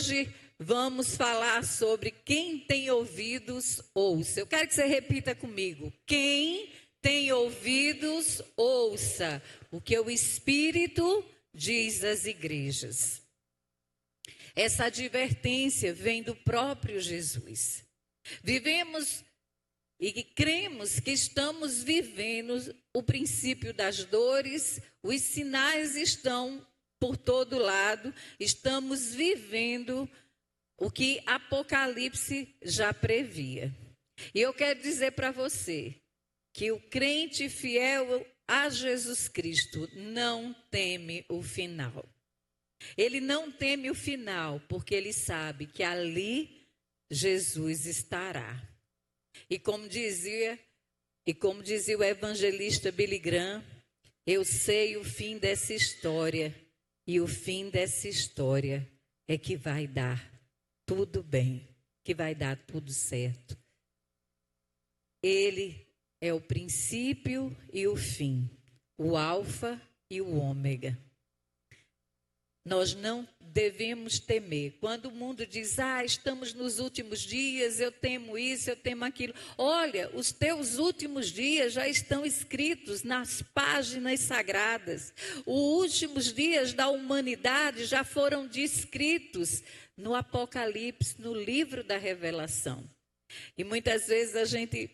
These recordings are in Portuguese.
hoje vamos falar sobre quem tem ouvidos, ouça. Eu quero que você repita comigo. Quem tem ouvidos, ouça o que o Espírito diz às igrejas. Essa advertência vem do próprio Jesus. Vivemos e cremos que estamos vivendo o princípio das dores, os sinais estão por todo lado, estamos vivendo o que Apocalipse já previa. E eu quero dizer para você que o crente fiel a Jesus Cristo não teme o final. Ele não teme o final, porque ele sabe que ali Jesus estará. E como dizia o evangelista Billy Graham, eu sei o fim dessa história, e o fim dessa história é que vai dar tudo bem, que vai dar tudo certo. Ele é o princípio e o fim, o alfa e o ômega. Nós não devemos temer. Quando o mundo diz, estamos nos últimos dias, eu temo isso, eu temo aquilo. Olha, os teus últimos dias já estão escritos nas páginas sagradas. Os últimos dias da humanidade já foram descritos no Apocalipse, no livro da Revelação. E muitas vezes a gente,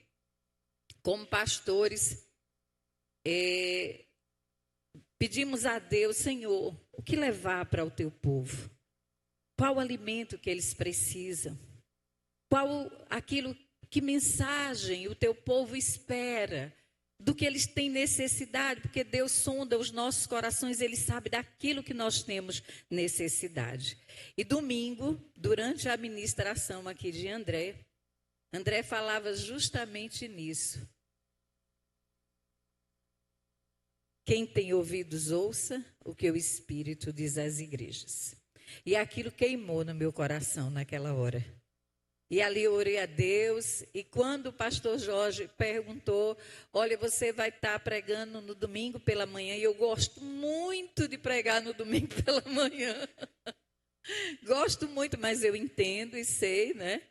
como pastores, pedimos a Deus, Senhor, o que levar para o teu povo? Qual o alimento que eles precisam? Que mensagem o teu povo espera? Do que eles têm necessidade? Porque Deus sonda os nossos corações, Ele sabe daquilo que nós temos necessidade. E domingo, durante a ministração aqui de André falava justamente nisso. Quem tem ouvidos, ouça o que o Espírito diz às igrejas. E aquilo queimou no meu coração naquela hora. E ali eu orei a Deus, e quando o pastor Jorge perguntou, olha, você vai estar pregando no domingo pela manhã, e eu gosto muito de pregar no domingo pela manhã. Gosto muito, mas eu entendo e sei, né?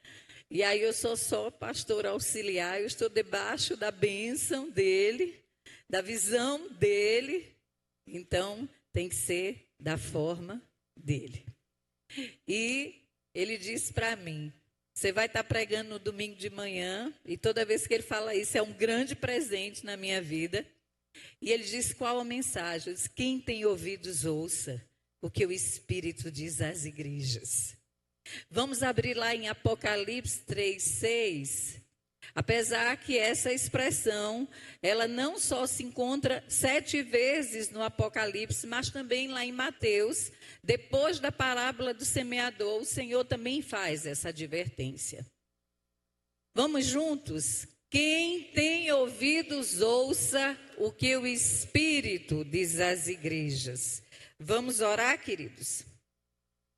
E aí eu sou só pastor auxiliar, eu estou debaixo da bênção dele, da visão dele, então tem que ser da forma dele. E ele disse para mim, você vai estar pregando no domingo de manhã, e toda vez que ele fala isso, é um grande presente na minha vida. E ele disse qual a mensagem? Ele disse, quem tem ouvidos, ouça o que o Espírito diz às igrejas. Vamos abrir lá em Apocalipse 3:6. Apesar que essa expressão, ela não só se encontra 7 vezes no Apocalipse, mas também lá em Mateus, depois da parábola do semeador, o Senhor também faz essa advertência. Vamos juntos? Quem tem ouvidos, ouça o que o Espírito diz às igrejas. Vamos orar, queridos?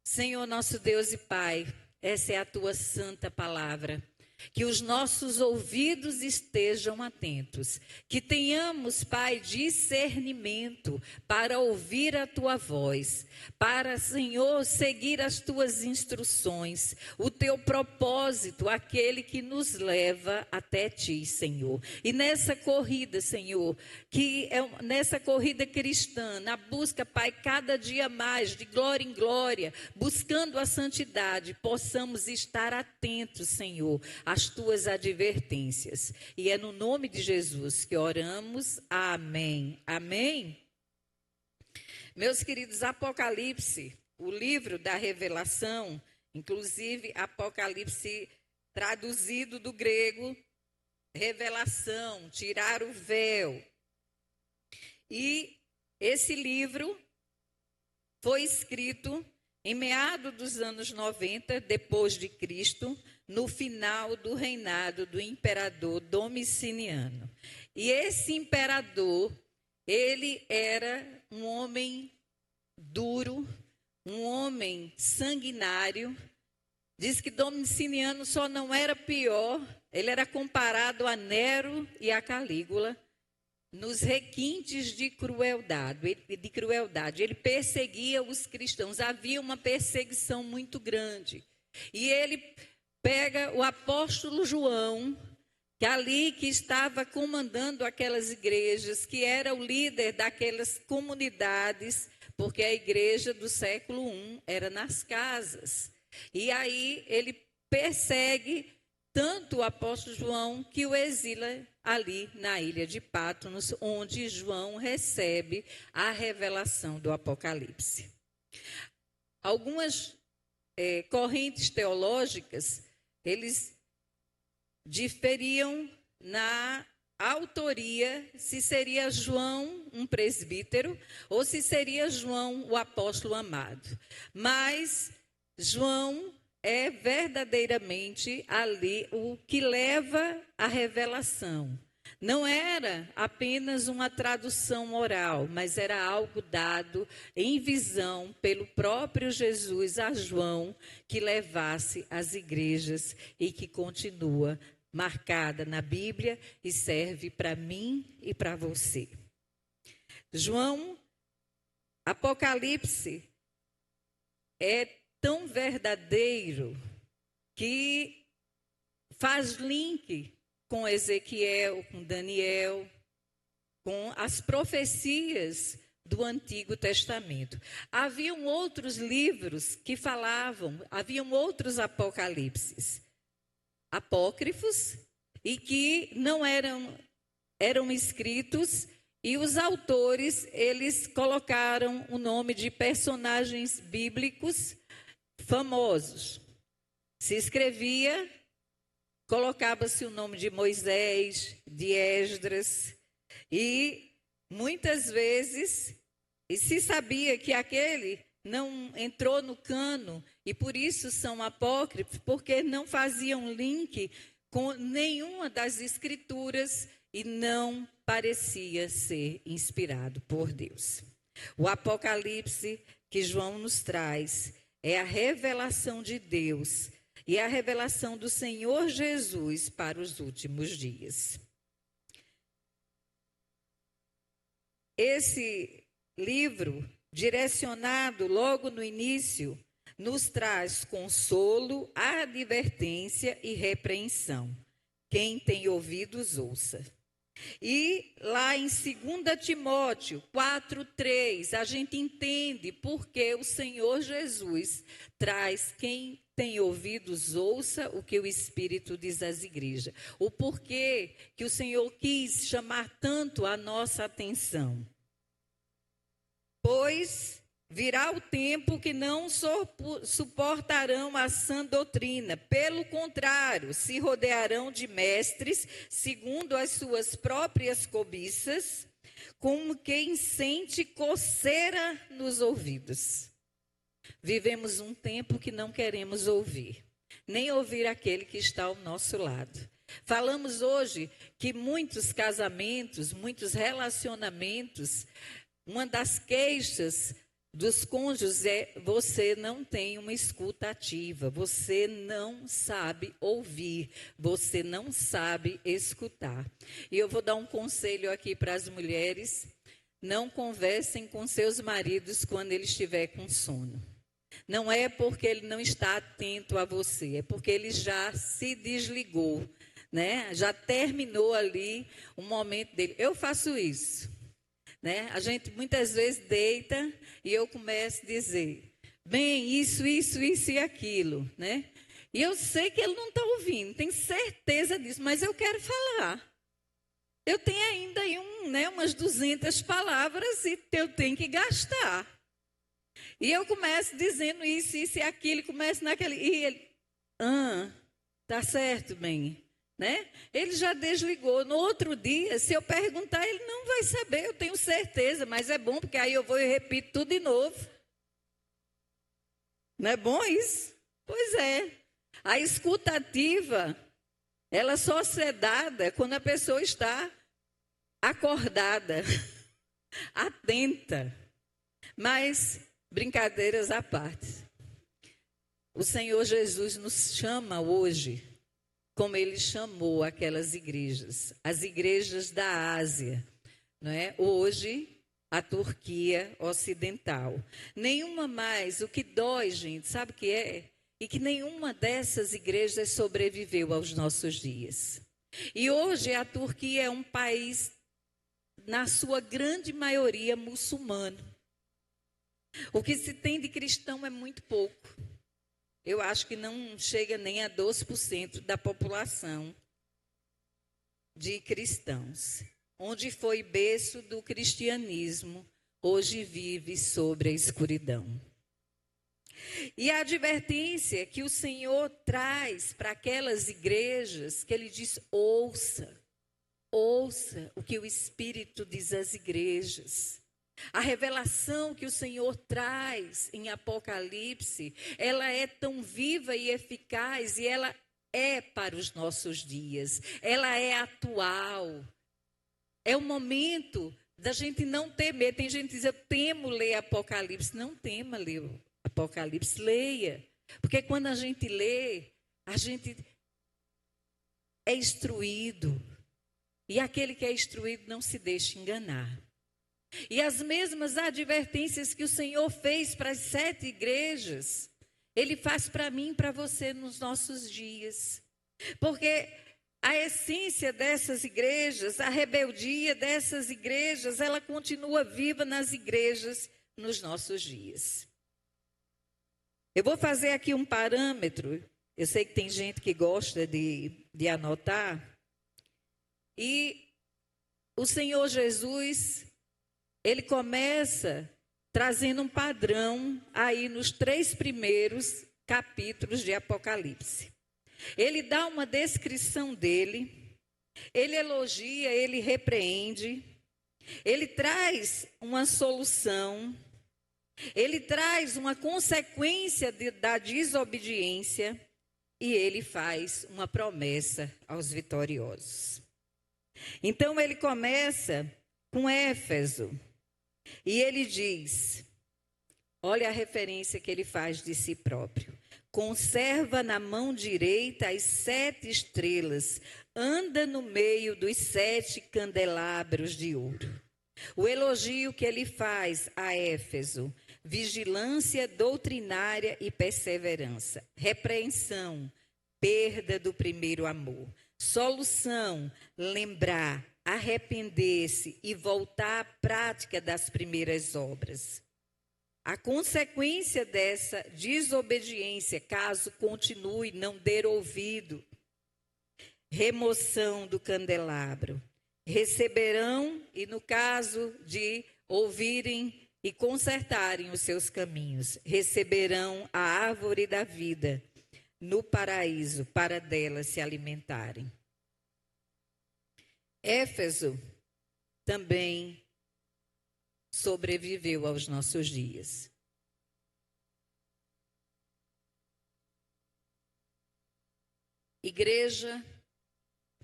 Senhor, nosso Deus e Pai, essa é a tua santa palavra. Que os nossos ouvidos estejam atentos, que tenhamos, Pai, discernimento para ouvir a Tua voz, para, Senhor, seguir as Tuas instruções, o Teu propósito, aquele que nos leva até Ti, Senhor. E nessa corrida, Senhor, que é nessa corrida cristã, na busca, Pai, cada dia mais, de glória em glória, buscando a santidade, possamos estar atentos, Senhor, as tuas advertências. E é no nome de Jesus que oramos. Amém. Amém. Meus queridos, Apocalipse, o livro da revelação, inclusive Apocalipse traduzido do grego, revelação, tirar o véu. E esse livro foi escrito em meados dos anos 90, depois de Cristo, no final do reinado do imperador Domiciano. E esse imperador, ele era um homem duro, um homem sanguinário. Diz que Domiciano só não era pior, ele era comparado a Nero e a Calígula. nos requintes de crueldade. Ele perseguia os cristãos. Havia uma perseguição muito grande. E ele pega o apóstolo João, que estava comandando aquelas igrejas, que era o líder daquelas comunidades, porque a igreja do século I era nas casas. E aí ele persegue tanto o apóstolo João, que o exila ali na ilha de Patmos, onde João recebe a revelação do Apocalipse. Algumas correntes teológicas, eles diferiam na autoria, se seria João um presbítero ou se seria João o apóstolo amado. Mas João é verdadeiramente ali o que leva a revelação. Não era apenas uma tradução oral, mas era algo dado em visão pelo próprio Jesus a João, que levasse às igrejas e que continua marcada na Bíblia e serve para mim e para você. João, Apocalipse é tão verdadeiro que faz link com Ezequiel, com Daniel, com as profecias do Antigo Testamento. Haviam outros livros que falavam, haviam outros apocalipses apócrifos e que não eram escritos, e os autores, eles colocaram o nome de personagens bíblicos famosos. Se escrevia, colocava-se o nome de Moisés, de Esdras, e muitas vezes se sabia que aquele não entrou no cano, e por isso são apócrifos, porque não faziam link com nenhuma das escrituras e não parecia ser inspirado por Deus. O Apocalipse que João nos traz é a revelação de Deus e a revelação do Senhor Jesus para os últimos dias. Esse livro, direcionado logo no início, nos traz consolo, advertência e repreensão. Quem tem ouvidos, ouça. E lá em 2 Timóteo 4:3, a gente entende porque o Senhor Jesus traz: quem tem ouvidos, ouça o que o Espírito diz às igrejas. O porquê que o Senhor quis chamar tanto a nossa atenção. Pois virá o tempo que não suportarão a sã doutrina. Pelo contrário, se rodearão de mestres, segundo as suas próprias cobiças, como quem sente coceira nos ouvidos. Vivemos um tempo que não queremos ouvir, nem ouvir aquele que está ao nosso lado. Falamos hoje que muitos casamentos, muitos relacionamentos, uma das queixas dos cônjuges é: você não tem uma escuta ativa, você não sabe ouvir, você não sabe escutar. E eu vou dar um conselho aqui para as mulheres: não conversem com seus maridos quando ele estiver com sono. Não é porque ele não está atento a você, é porque ele já se desligou, né? Já terminou ali o momento dele. Eu faço isso. Né? A gente muitas vezes deita e eu começo a dizer: bem, isso e aquilo, né? E eu sei que ele não está ouvindo, tenho certeza disso, mas eu quero falar. Eu tenho ainda aí umas 200 palavras e eu tenho que gastar. E eu começo dizendo isso e aquilo, e começo naquele... E ele, tá certo, bem... Né? Ele já desligou. No outro dia, se eu perguntar, ele não vai saber, eu tenho certeza, mas é bom, porque aí eu vou e repito tudo de novo. Não é bom isso? Pois é. A escuta ativa, ela só é dada quando a pessoa está acordada, atenta. Mas, brincadeiras à parte, o Senhor Jesus nos chama hoje, como ele chamou aquelas igrejas, as igrejas da Ásia, não é? Hoje, a Turquia Ocidental. Nenhuma mais, o que dói, gente, sabe o que é? E que nenhuma dessas igrejas sobreviveu aos nossos dias. E hoje a Turquia é um país, na sua grande maioria, muçulmano. O que se tem de cristão é muito pouco. Eu acho que não chega nem a 12% da população de cristãos. Onde foi berço do cristianismo, hoje vive sobre a escuridão. E a advertência que o Senhor traz para aquelas igrejas, que Ele diz, ouça o que o Espírito diz às igrejas. A revelação que o Senhor traz em Apocalipse, ela é tão viva e eficaz e ela é para os nossos dias, ela é atual. É o momento da gente não ter medo. Tem gente que diz, eu temo ler Apocalipse. Não tema ler Apocalipse, leia. Porque quando a gente lê, a gente é instruído. E aquele que é instruído não se deixa enganar. E as mesmas advertências que o Senhor fez para as 7 igrejas, Ele faz para mim e para você nos nossos dias. Porque a essência dessas igrejas, a rebeldia dessas igrejas, ela continua viva nas igrejas nos nossos dias. Eu vou fazer aqui um parâmetro. Eu sei que tem gente que gosta de anotar. E o Senhor Jesus, Ele começa trazendo um padrão aí nos 3 primeiros capítulos de Apocalipse. Ele dá uma descrição dele, ele elogia, ele repreende, ele traz uma solução, ele traz uma consequência da desobediência e ele faz uma promessa aos vitoriosos. Então ele começa com Éfeso e ele diz, olha a referência que ele faz de si próprio. Conserva na mão direita as 7 estrelas, anda no meio dos 7 candelabros de ouro. O elogio que ele faz a Éfeso, vigilância doutrinária e perseverança, repreensão, perda do primeiro amor, solução, lembrar, arrepender-se e voltar à prática das primeiras obras. A consequência dessa desobediência, caso continue, não der ouvido, remoção do candelabro. Receberão, e no caso de ouvirem e consertarem os seus caminhos, receberão a árvore da vida no paraíso para dela se alimentarem. Éfeso também sobreviveu aos nossos dias. Igreja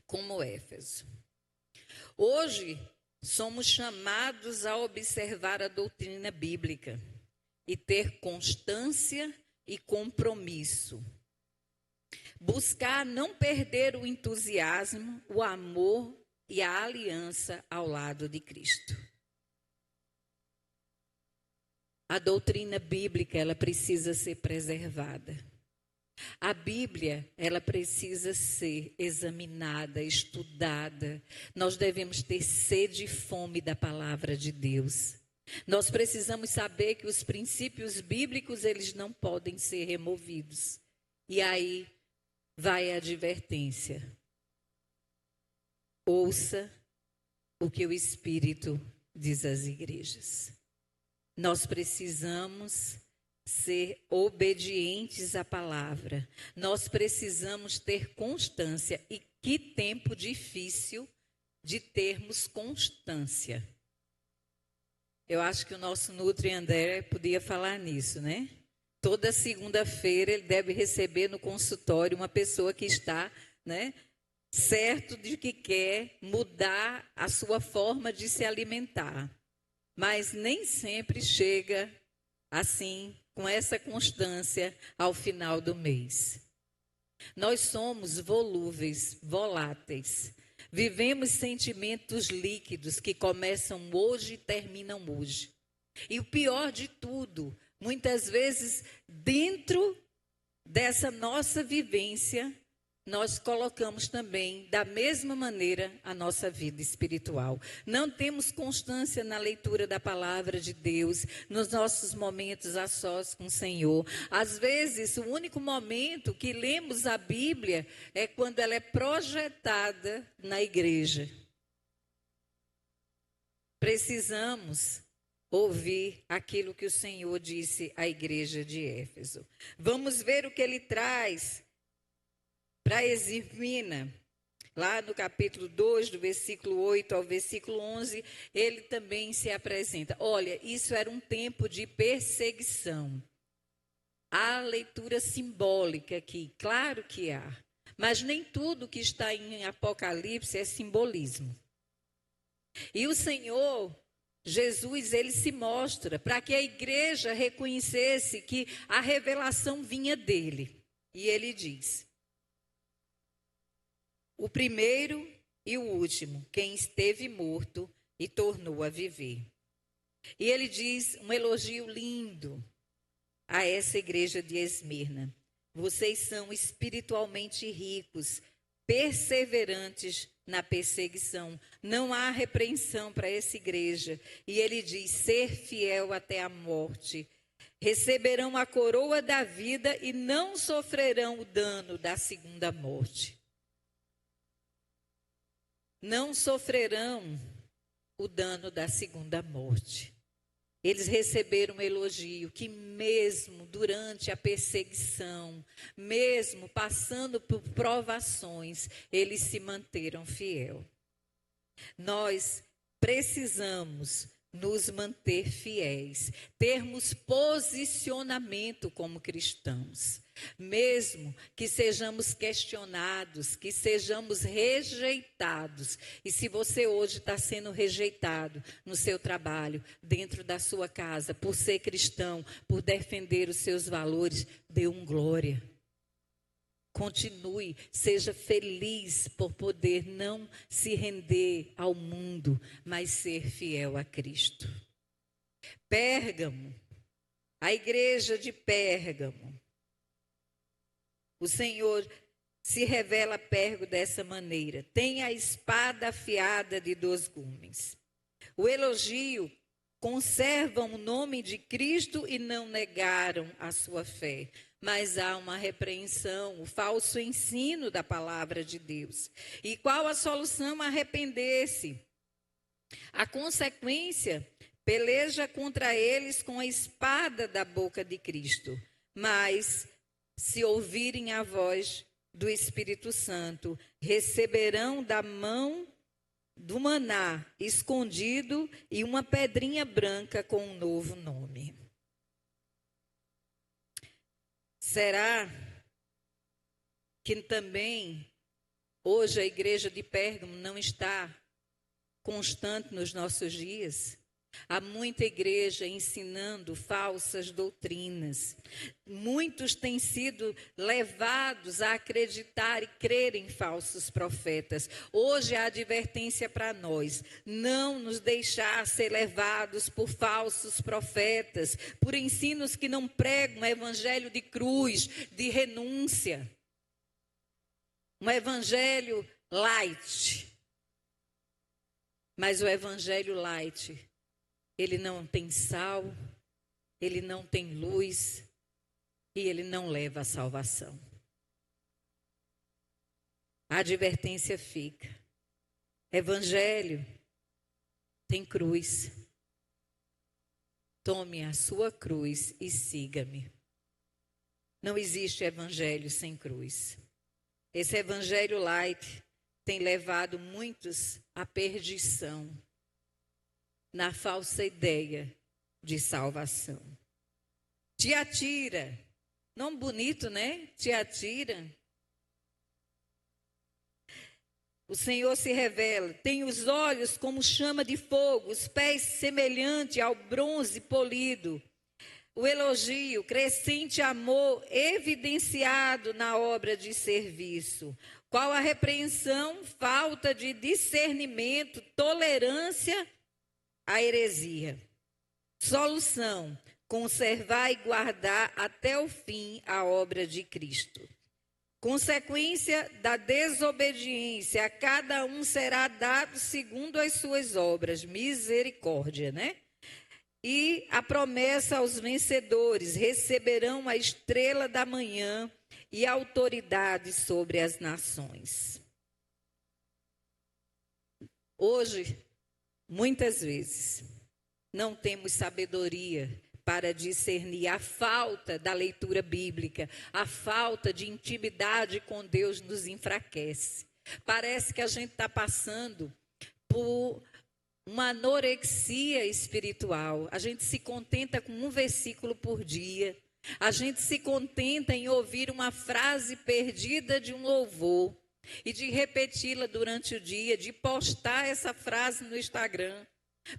como Éfeso. Hoje, somos chamados a observar a doutrina bíblica e ter constância e compromisso. Buscar não perder o entusiasmo, o amor e a aliança ao lado de Cristo. A doutrina bíblica, ela precisa ser preservada. A Bíblia, ela precisa ser examinada, estudada. Nós devemos ter sede e fome da palavra de Deus. Nós precisamos saber que os princípios bíblicos, eles não podem ser removidos. E aí vai a advertência. Ouça o que o Espírito diz às igrejas. Nós precisamos ser obedientes à palavra. Nós precisamos ter constância. E que tempo difícil de termos constância. Eu acho que o nosso Nutri André podia falar nisso, né? Toda segunda-feira ele deve receber no consultório uma pessoa que está, né, certo de que quer mudar a sua forma de se alimentar. Mas nem sempre chega assim, com essa constância ao final do mês. Nós somos volúveis, voláteis. Vivemos sentimentos líquidos que começam hoje e terminam hoje. E o pior de tudo, muitas vezes, dentro dessa nossa vivência, nós colocamos também, da mesma maneira, a nossa vida espiritual. Não temos constância na leitura da palavra de Deus, nos nossos momentos a sós com o Senhor. Às vezes, o único momento que lemos a Bíblia é quando ela é projetada na igreja. Precisamos ouvir aquilo que o Senhor disse à igreja de Éfeso. Vamos ver o que ele traz para Esmirna. Lá no capítulo 2, do versículo 8 ao versículo 11, ele também se apresenta. Olha, isso era um tempo de perseguição. Há leitura simbólica aqui, claro que há. Mas nem tudo que está em Apocalipse é simbolismo. E o Senhor Jesus, ele se mostra para que a igreja reconhecesse que a revelação vinha dele. E ele diz: o primeiro e o último, quem esteve morto e tornou a viver. E ele diz um elogio lindo a essa igreja de Esmirna. Vocês são espiritualmente ricos, perseverantes na perseguição. Não há repreensão para essa igreja. E ele diz: ser fiel até a morte. Receberão a coroa da vida e não sofrerão o dano da segunda morte. Não sofrerão o dano da segunda morte. Eles receberam um elogio que mesmo durante a perseguição, mesmo passando por provações, eles se manteram fiel. Nós precisamos nos manter fiéis, termos posicionamento como cristãos. Mesmo que sejamos questionados, que sejamos rejeitados. E se você hoje está sendo rejeitado no seu trabalho, dentro da sua casa, por ser cristão, por defender os seus valores, dê glória. Continue, seja feliz por poder não se render ao mundo, mas ser fiel a Cristo. Pérgamo, a igreja de Pérgamo. O Senhor se revela a Pérgamo dessa maneira: tem a espada afiada de 2 gumes. O elogio: conservam o nome de Cristo e não negaram a sua fé. Mas há uma repreensão, o falso ensino da palavra de Deus. E qual a solução? Arrepender-se. A consequência: peleja contra eles com a espada da boca de Cristo. Mas, se ouvirem a voz do Espírito Santo, receberão da mão do maná escondido e uma pedrinha branca com um novo nome. Será que também hoje a igreja de Pérgamo não está constante nos nossos dias? Há muita igreja ensinando falsas doutrinas. Muitos têm sido levados a acreditar e crer em falsos profetas. Hoje a advertência para nós: não nos deixar ser levados por falsos profetas, por ensinos que não pregam um evangelho de cruz, de renúncia. Um evangelho light. Mas o evangelho light, ele não tem sal, ele não tem luz e ele não leva à salvação. A advertência fica: evangelho tem cruz. Tome a sua cruz e siga-me. Não existe evangelho sem cruz. Esse evangelho light tem levado muitos à perdição, na falsa ideia de salvação. Tiatira, nome bonito, né? Tiatira. O Senhor se revela: tem os olhos como chama de fogo, os pés semelhante ao bronze polido. o elogio, crescente amor evidenciado na obra de serviço. Qual a repreensão? Falta de discernimento, tolerância à heresia. Solução: conservar e guardar até o fim a obra de Cristo. Consequência da desobediência: a cada um será dado segundo as suas obras. Misericórdia, né? E a promessa aos vencedores: receberão a estrela da manhã e autoridade sobre as nações. Hoje, muitas vezes, não temos sabedoria para discernir. A falta da leitura bíblica, a falta de intimidade com Deus nos enfraquece. Parece que a gente está passando por uma anorexia espiritual. A gente se contenta com um versículo por dia. A gente se contenta em ouvir uma frase perdida de um louvor e de repeti-la durante o dia, de postar essa frase no Instagram.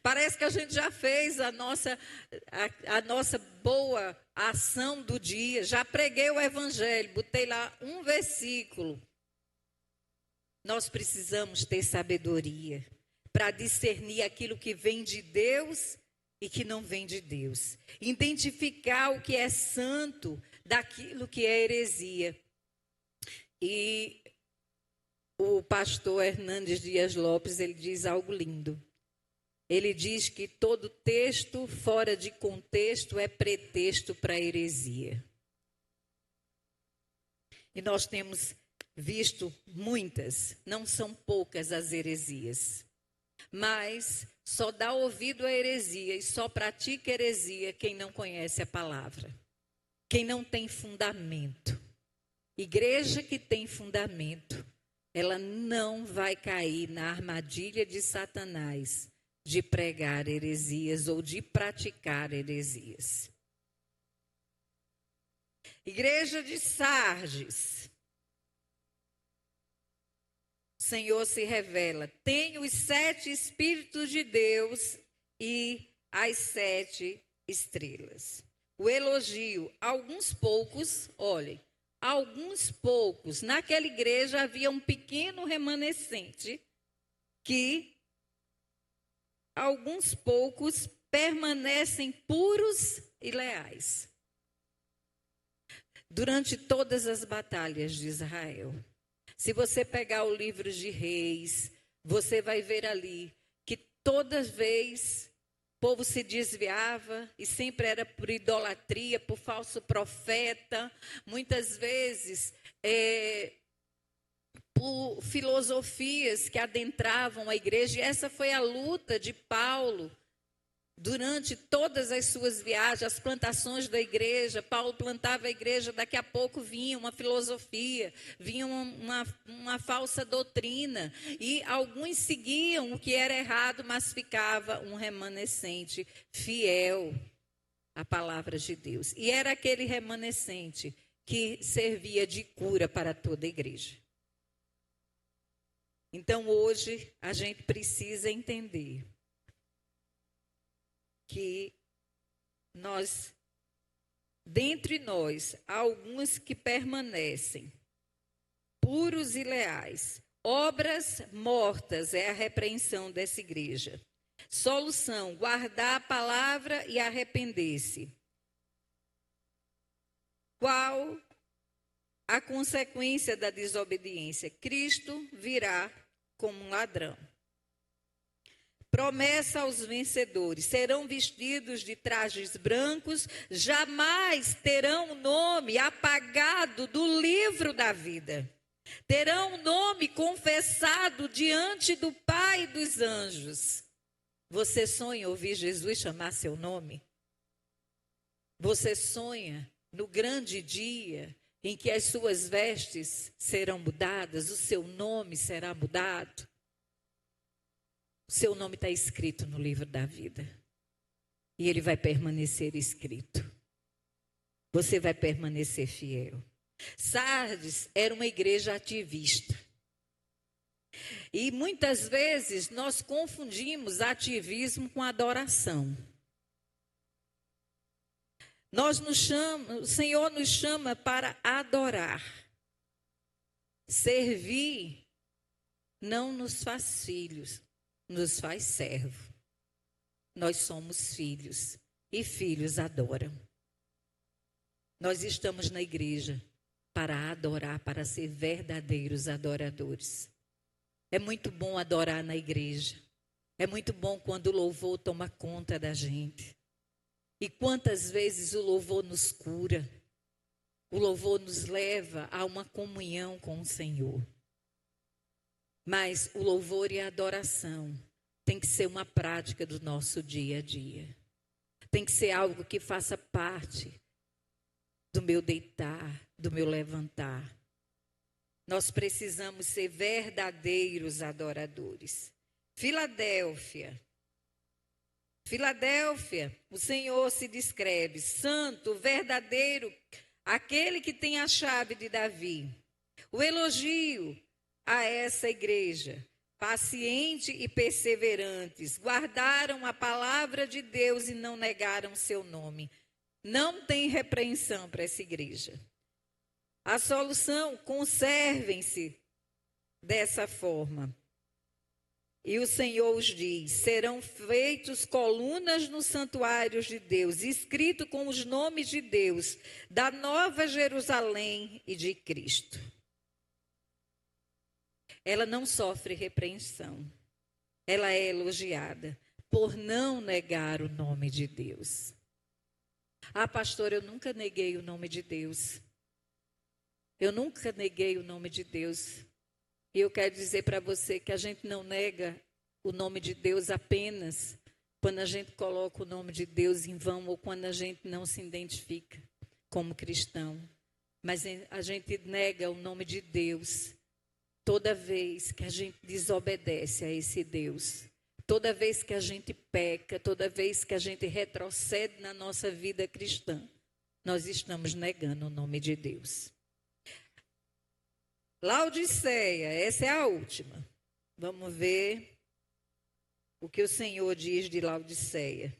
Parece que a gente já fez a nossa boa ação do dia, já preguei o evangelho, botei lá um versículo. Nós precisamos ter sabedoria para discernir aquilo que vem de Deus e que não vem de Deus. Identificar o que é santo daquilo que é heresia. E o pastor Hernandes Dias Lopes, ele diz algo lindo. Ele diz que todo texto fora de contexto é pretexto para heresia. E nós temos visto muitas, não são poucas as heresias. Mas só dá ouvido à heresia e só pratica heresia quem não conhece a palavra. Quem não tem fundamento. Igreja que tem fundamento, ela não vai cair na armadilha de Satanás de pregar heresias ou de praticar heresias. Igreja de Sardes. O Senhor se revela: tem os 7 Espíritos de Deus e as 7 estrelas. O elogio: alguns poucos, olhem, alguns poucos. Naquela igreja havia um pequeno remanescente que alguns poucos permanecem puros e leais durante todas as batalhas de Israel. Se você pegar o livro de Reis, você vai ver ali que toda vez o povo se desviava e sempre era por idolatria, por falso profeta, muitas vezes por filosofias que adentravam a igreja. E essa foi a luta de Paulo durante todas as suas viagens, as plantações da igreja. Paulo plantava a igreja, daqui a pouco vinha uma filosofia, vinha uma falsa doutrina. E alguns seguiam o que era errado, mas ficava um remanescente fiel à palavra de Deus. E era aquele remanescente que servia de cura para toda a igreja. Então, hoje, a gente precisa entender que dentre nós, há alguns que permanecem puros e leais. Obras mortas é a repreensão dessa igreja. Solução: guardar a palavra e arrepender-se. Qual a consequência da desobediência? Cristo virá como um ladrão. Promessa aos vencedores: serão vestidos de trajes brancos, jamais terão o nome apagado do livro da vida. Terão o nome confessado diante do Pai dos anjos. Você sonha ouvir Jesus chamar seu nome? Você sonha no grande dia em que as suas vestes serão mudadas, o seu nome será mudado? O seu nome está escrito no livro da vida. E ele vai permanecer escrito. Você vai permanecer fiel. Sardes era uma igreja ativista. E muitas vezes nós confundimos ativismo com adoração. O Senhor nos chama para adorar. Servir não nos faz filhos, nos faz servo. Nós somos filhos e filhos adoram. Nós estamos na igreja para adorar, para ser verdadeiros adoradores. É muito bom adorar na igreja. É muito bom quando o louvor toma conta da gente. E quantas vezes o louvor nos cura. O louvor nos leva a uma comunhão com o Senhor. Mas o louvor e a adoração tem que ser uma prática do nosso dia a dia. Tem que ser algo que faça parte do meu deitar, do meu levantar. Nós precisamos ser verdadeiros adoradores. Filadélfia, o Senhor se descreve santo, verdadeiro, aquele que tem a chave de Davi. O elogio a essa igreja, paciente e perseverantes, guardaram a palavra de Deus e não negaram seu nome. Não tem repreensão para essa igreja. A solução, conservem-se dessa forma. E o Senhor os diz, serão feitos colunas nos santuários de Deus, escrito com os nomes de Deus, da Nova Jerusalém e de Cristo. Ela não sofre repreensão, ela é elogiada por não negar o nome de Deus. Ah, pastor, eu nunca neguei o nome de Deus. Eu nunca neguei o nome de Deus. E eu quero dizer para você que a gente não nega o nome de Deus apenas quando a gente coloca o nome de Deus em vão ou quando a gente não se identifica como cristão. Mas a gente nega o nome de Deus toda vez que a gente desobedece a esse Deus. Toda vez que a gente peca, toda vez que a gente retrocede na nossa vida cristã, nós estamos negando o nome de Deus. Laodiceia, essa é a última. Vamos ver o que o Senhor diz de Laodiceia.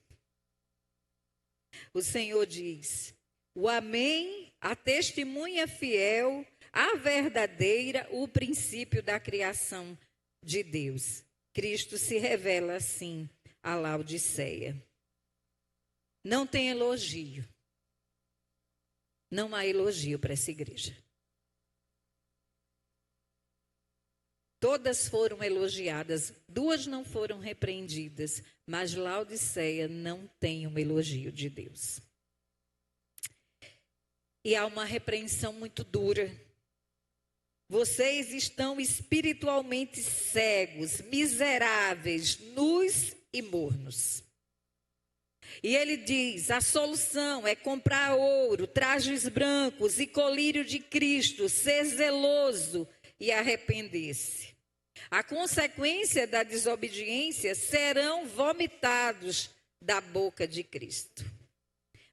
O Senhor diz, o Amém, a testemunha fiel, a verdadeira, o princípio da criação de Deus. Cristo se revela assim a Laodiceia. Não tem elogio. Não há elogio para essa igreja. Todas foram elogiadas, 2 não foram repreendidas, mas Laodiceia não tem um elogio de Deus. E há uma repreensão muito dura. Vocês estão espiritualmente cegos, miseráveis, nus e mornos. E ele diz, a solução é comprar ouro, trajes brancos e colírio de Cristo, ser zeloso e arrepender-se. A consequência da desobediência serão vomitados da boca de Cristo.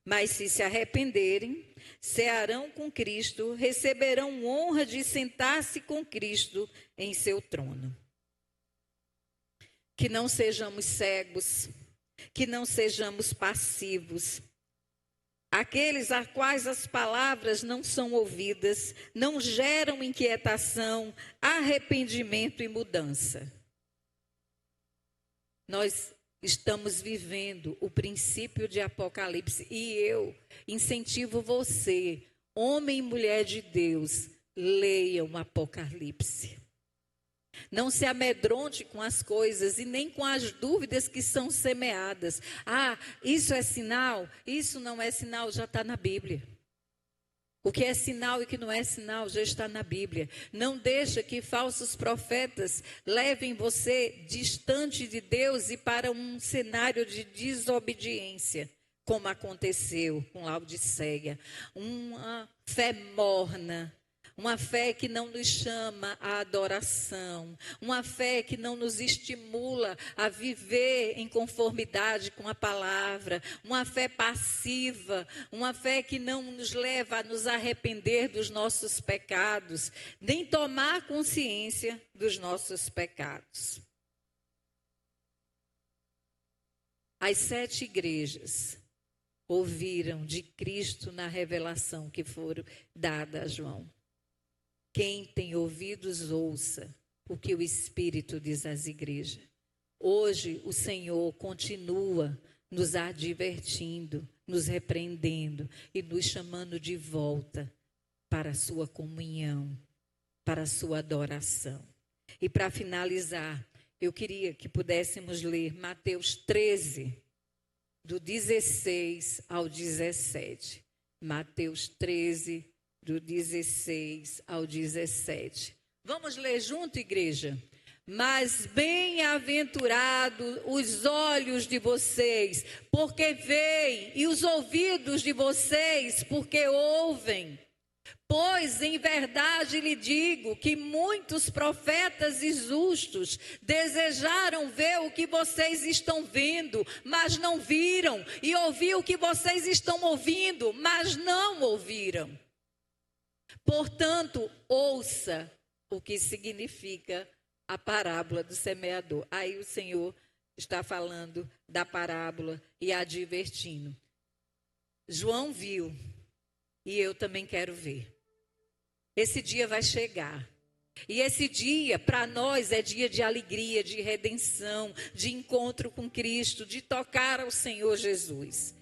Mas se arrependerem, cearão com Cristo, receberão honra de sentar-se com Cristo em seu trono. Que não sejamos cegos, que não sejamos passivos. Aqueles a quais as palavras não são ouvidas, não geram inquietação, arrependimento e mudança. Nós estamos vivendo o princípio de Apocalipse e eu incentivo você, homem e mulher de Deus, leiam Apocalipse. Não se amedronte com as coisas e nem com as dúvidas que são semeadas. Ah, isso é sinal? Isso não é sinal, já está na Bíblia. O que é sinal e o que não é sinal já está na Bíblia. Não deixa que falsos profetas levem você distante de Deus e para um cenário de desobediência, como aconteceu com Laodiceia. Uma fé morna. Uma fé que não nos chama à adoração, uma fé que não nos estimula a viver em conformidade com a palavra, uma fé passiva, uma fé que não nos leva a nos arrepender dos nossos pecados, nem tomar consciência dos nossos pecados. As 7 igrejas ouviram de Cristo na revelação que foram dada a João. Quem tem ouvidos, ouça o que o Espírito diz às igrejas. Hoje o Senhor continua nos advertindo, nos repreendendo e nos chamando de volta para a sua comunhão, para a sua adoração. E para finalizar, eu queria que pudéssemos ler Mateus 13, do 16 ao 17. Mateus 13, do 16 ao 17. Vamos ler junto, igreja? Mas bem-aventurados os olhos de vocês, porque veem, e os ouvidos de vocês, porque ouvem. Pois, em verdade lhe digo que muitos profetas e justos desejaram ver o que vocês estão vendo, mas não viram, e ouvir o que vocês estão ouvindo, mas não ouviram. Portanto, ouça o que significa a parábola do semeador. Aí o Senhor está falando da parábola e advertindo. João viu, e eu também quero ver. Esse dia vai chegar. E esse dia, para nós, é dia de alegria, de redenção, de encontro com Cristo, de tocar ao Senhor Jesus.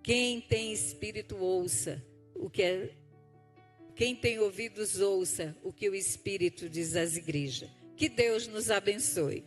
Quem tem espírito, ouça o que é. Quem tem ouvidos, ouça o que o Espírito diz às igrejas. Que Deus nos abençoe.